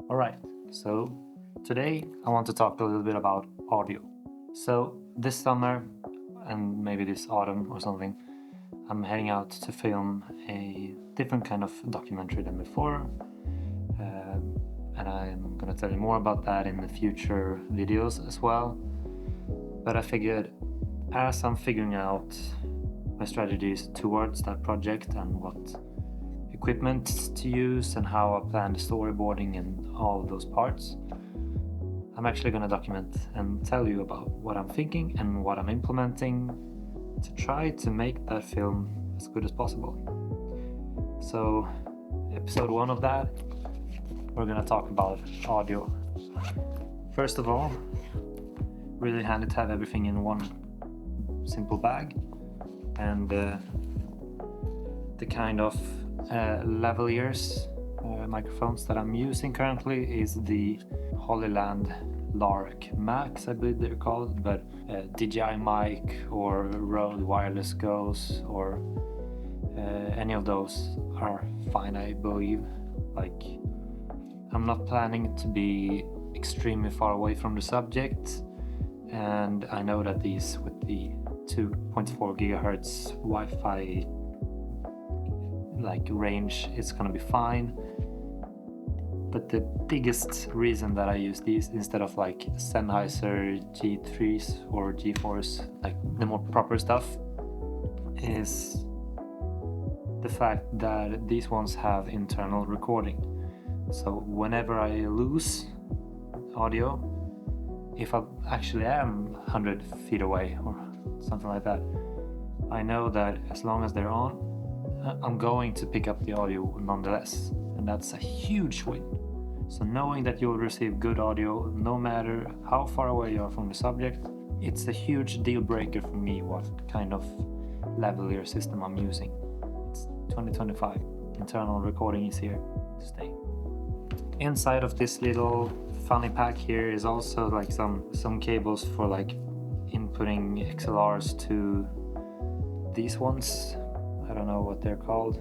Alright, so today I want to talk a little bit about audio. So this summer, and maybe this autumn or something, I'm heading out to film a different kind of documentary than before. And I'm gonna tell you more about that in the future videos as well. But I figured as I'm figuring out my strategies towards that project and what equipment to use and how I plan the storyboarding and all of those parts, I'm actually going to document and tell you about what I'm thinking and what I'm implementing to try to make that film as good as possible. So, episode 1 of that, we're going to talk about audio. First of all, really handy to have everything in one simple bag, and the kind of lavaliers microphones that I'm using currently is the Holyland Lark Max, I believe they're called, but DJI mic or Rode Wireless Goes or any of those are fine, I believe. Like, I'm not planning to be extremely far away from the subject, and I know that these with the 2.4 gigahertz Wi-Fi range is gonna be fine. But the biggest reason that I use these instead of Sennheiser G3s or G4s, like the more proper stuff, is the fact that these ones have internal recording. So whenever I lose audio, if I actually am 100 feet away or something like that, I know that as long as they're on, I'm going to pick up the audio nonetheless, and that's a huge win. So knowing that you'll receive good audio no matter how far away you are from the subject, it's a huge deal breaker for me what kind of lavalier system I'm using. It's 2025, internal recording is here to stay. Inside of this little funny pack here is also some cables for inputting XLRs to these ones. I don't know what they're called.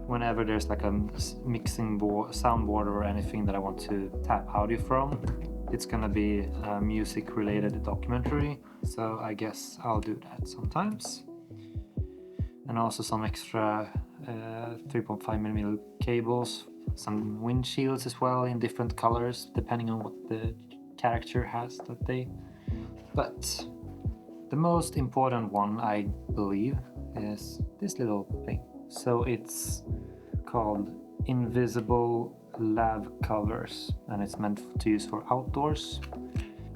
Whenever there's a mixing board, soundboard or anything that I want to tap audio from, it's gonna be a music related documentary, so I guess I'll do that sometimes. And also some extra 3.5mm cables, some windshields as well in different colors depending on what the character has that day. But the most important one, I believe, is this little thing. So it's called Invisible Lav Covers, and it's meant to use for outdoors.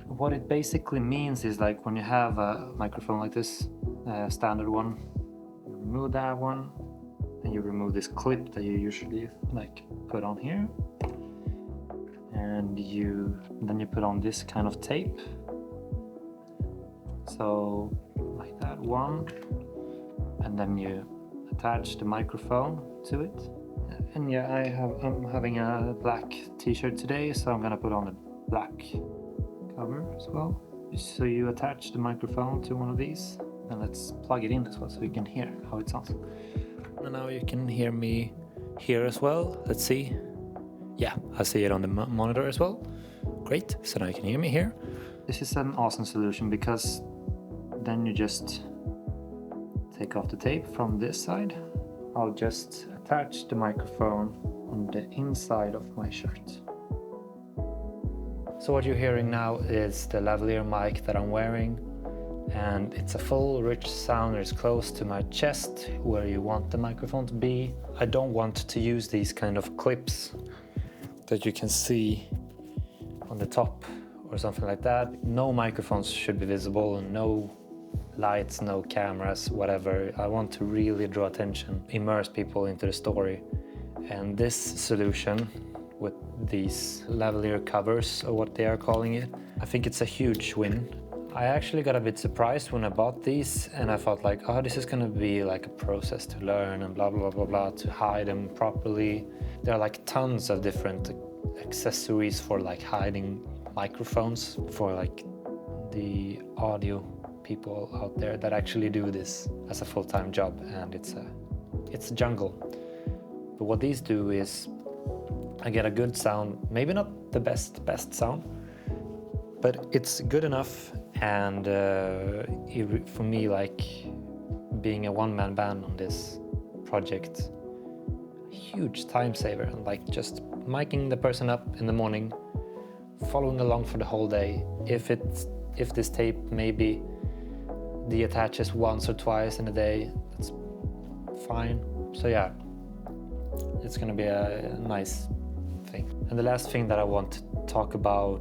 What it basically means is when you have a microphone like this, standard one, you remove that one, and you remove this clip that you usually put on here, and then you put on this kind of tape. So like that one, and then you attach the microphone to it. And yeah, I'm having a black t-shirt today, so I'm gonna put on a black cover as well. So you attach the microphone to one of these, and let's plug it in as well so you can hear how it sounds. And now you can hear me here as well. Let's see. Yeah, I see it on the monitor as well. Great, so now you can hear me here. This is an awesome solution because then you just take off the tape from this side. I'll just attach the microphone on the inside of my shirt. So what you're hearing now is the lavalier mic that I'm wearing, and it's a full rich sound that is close to my chest where you want the microphone to be. I don't want to use these kind of clips that you can see on the top or something like that. No microphones should be visible, and no lights, no cameras, whatever. I want to really draw attention, immerse people into the story. And this solution with these lavalier covers, or what they are calling it, I think it's a huge win. I actually got a bit surprised when I bought these, and I thought oh, this is gonna be a process to learn and blah blah blah blah to hide them properly. There are tons of different accessories for hiding microphones for the audio people out there that actually do this as a full-time job, and it's a jungle. But what these do is I get a good sound, maybe not the best sound, but it's good enough. And for me, like being a one-man band on this project, huge time saver, and like just miking the person up in the morning, following along for the whole day. If this tape maybe deattaches once or twice in a day, that's fine. So yeah, it's gonna be a nice thing. And the last thing that I want to talk about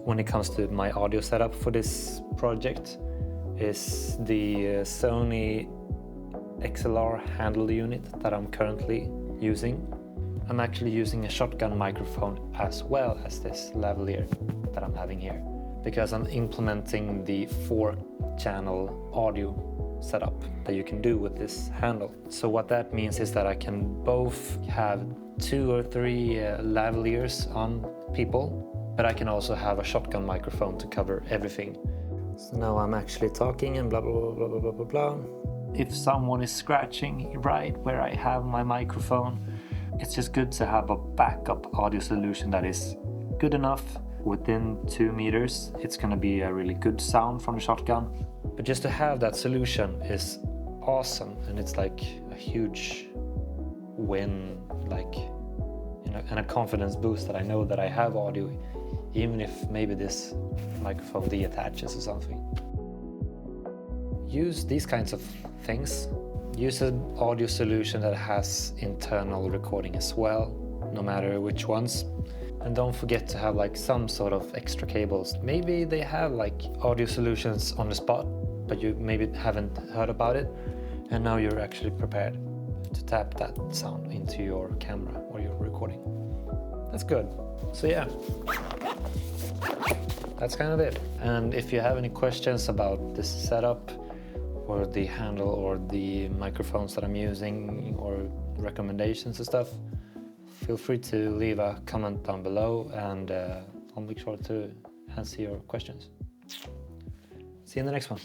when it comes to my audio setup for this project is the Sony XLR handle unit that I'm currently using. I'm actually using a shotgun microphone as well as this lavalier that I'm having here, because I'm implementing the 4-channel audio setup that you can do with this handle. So what that means is that I can both have 2 or 3 lavaliers on people, but I can also have a shotgun microphone to cover everything. So now I'm actually talking and blah blah blah blah blah blah blah. If someone is scratching right where I have my microphone, it's just good to have a backup audio solution that is good enough. Within 2 meters, it's gonna be a really good sound from the shotgun. But just to have that solution is awesome, and it's like a huge win, like, you know, and a confidence boost that I know that I have audio, even if maybe this microphone deattaches or something. Use these kinds of things. Use an audio solution that has internal recording as well, no matter which ones. And don't forget to have like some sort of extra cables. Maybe they have like audio solutions on the spot, but you maybe haven't heard about it, and now you're actually prepared to tap that sound into your camera or your recording. That's good. So yeah, that's kind of it. And if you have any questions about this setup or the handle or the microphones that I'm using, or recommendations and stuff, feel free to leave a comment down below, and I'll make sure to answer your questions. See you in the next one.